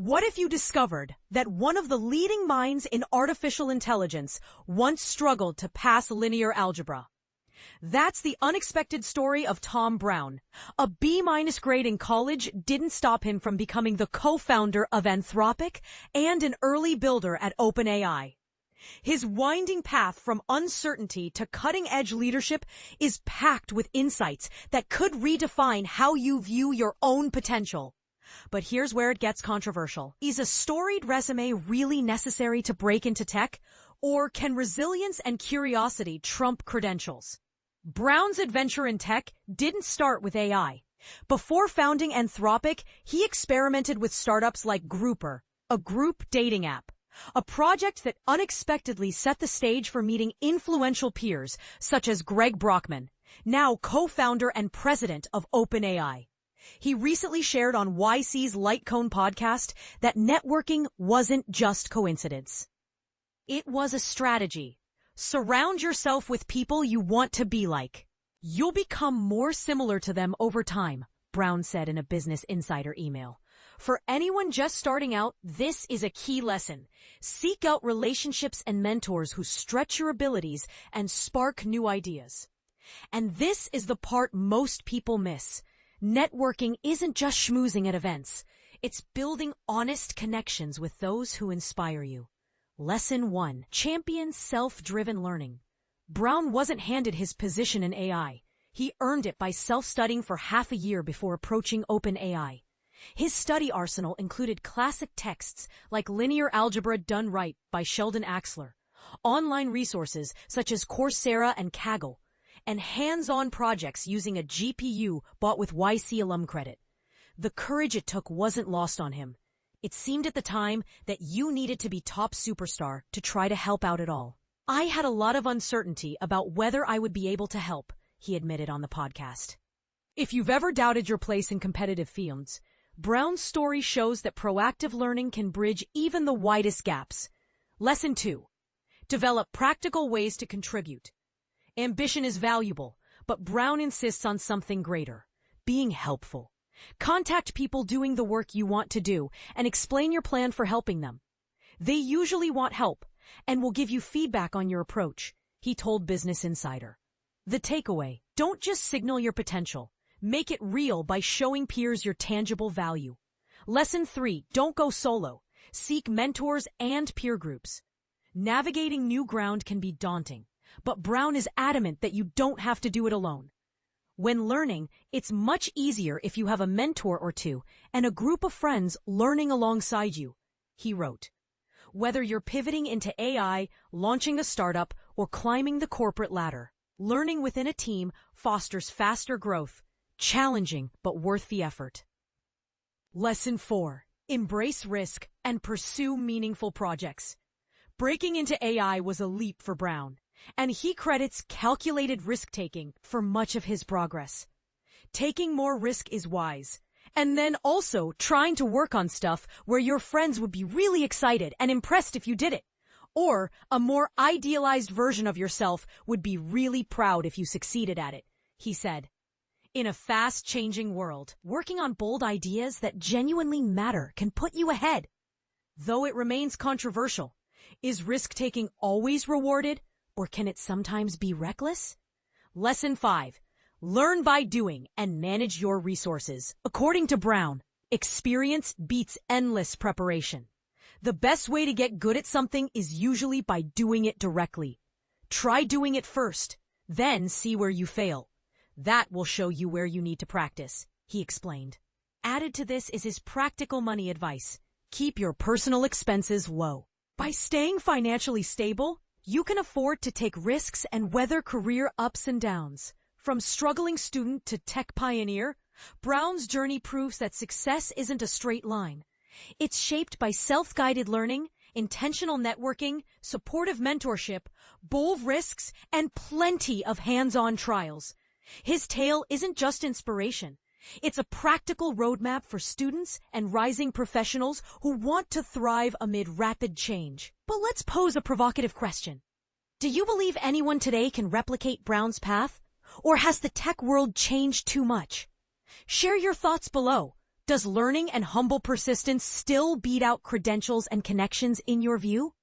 What if you discovered that one of the leading minds in artificial intelligence once struggled to pass linear algebra? That's the unexpected story of Tom Brown. A B- grade in college didn't stop him from becoming the co-founder of Anthropic and an early builder at OpenAI. His winding path from uncertainty to cutting-edge leadership is packed with insights that could redefine how you view your own potential. But here's where it gets controversial. Is a storied resume really necessary to break into tech? Or can resilience and curiosity trump credentials? Brown's adventure in tech didn't start with AI. Before founding Anthropic, he experimented with startups like Grouper, a group dating app, a project that unexpectedly set the stage for meeting influential peers such as Greg Brockman, now co-founder and president of OpenAI. He recently shared on YC's Lightcone podcast that networking wasn't just coincidence. It was a strategy. Surround yourself with people you want to be like. You'll become more similar to them over time, Brown said in a Business Insider email. For anyone just starting out, this is a key lesson. Seek out relationships and mentors who stretch your abilities and spark new ideas. And this is the part most people miss. Networking isn't just schmoozing at events. It's building honest connections with those who inspire you. Lesson 1. Champion self-driven learning. Brown wasn't handed his position in AI. He earned it by self-studying for half a year before approaching OpenAI. His study arsenal included classic texts like Linear Algebra Done Right by Sheldon Axler, online resources such as Coursera and Kaggle, and hands-on projects using a GPU bought with YC alum credit. The courage it took wasn't lost on him. It seemed at the time that you needed to be top superstar to try to help out at all. I had a lot of uncertainty about whether I would be able to help, he admitted on the podcast. If you've ever doubted your place in competitive fields, Brown's story shows that proactive learning can bridge even the widest gaps. Lesson 2. Develop practical ways to contribute. Ambition is valuable, but Brown insists on something greater: being helpful. Contact people doing the work you want to do and explain your plan for helping them. They usually want help and will give you feedback on your approach, he told Business Insider. The takeaway: don't just signal your potential. Make it real by showing peers your tangible value. Lesson 3. Don't go solo. Seek mentors and peer groups. Navigating new ground can be daunting, but Brown is adamant that you don't have to do it alone. When learning, it's much easier if you have a mentor or two and a group of friends learning alongside you, he wrote. Whether you're pivoting into AI, launching a startup, or climbing the corporate ladder, learning within a team fosters faster growth, challenging but worth the effort. Lesson 4. Embrace risk and pursue meaningful projects. Breaking into AI was a leap for Brown, and he credits calculated risk-taking for much of his progress. Taking more risk is wise, and then also trying to work on stuff where your friends would be really excited and impressed if you did it, or a more idealized version of yourself would be really proud if you succeeded at it, he said. In a fast-changing world, working on bold ideas that genuinely matter can put you ahead. Though it remains controversial, is risk-taking always rewarded, or can it sometimes be reckless? Lesson 5. Learn by doing and manage your resources. According to Brown, experience beats endless preparation. The best way to get good at something is usually by doing it directly. Try doing it first, then see where you fail. That will show you where you need to practice, he explained. Added to this is his practical money advice: keep your personal expenses low. By staying financially stable, you can afford to take risks and weather career ups and downs. From struggling student to tech pioneer, Brown's journey proves that success isn't a straight line. It's shaped by self-guided learning, intentional networking, supportive mentorship, bold risks, and plenty of hands-on trials. His tale isn't just inspiration. It's a practical roadmap for students and rising professionals who want to thrive amid rapid change. But let's pose a provocative question. Do you believe anyone today can replicate Brown's path? Or has the tech world changed too much? Share your thoughts below. Does learning and humble persistence still beat out credentials and connections in your view?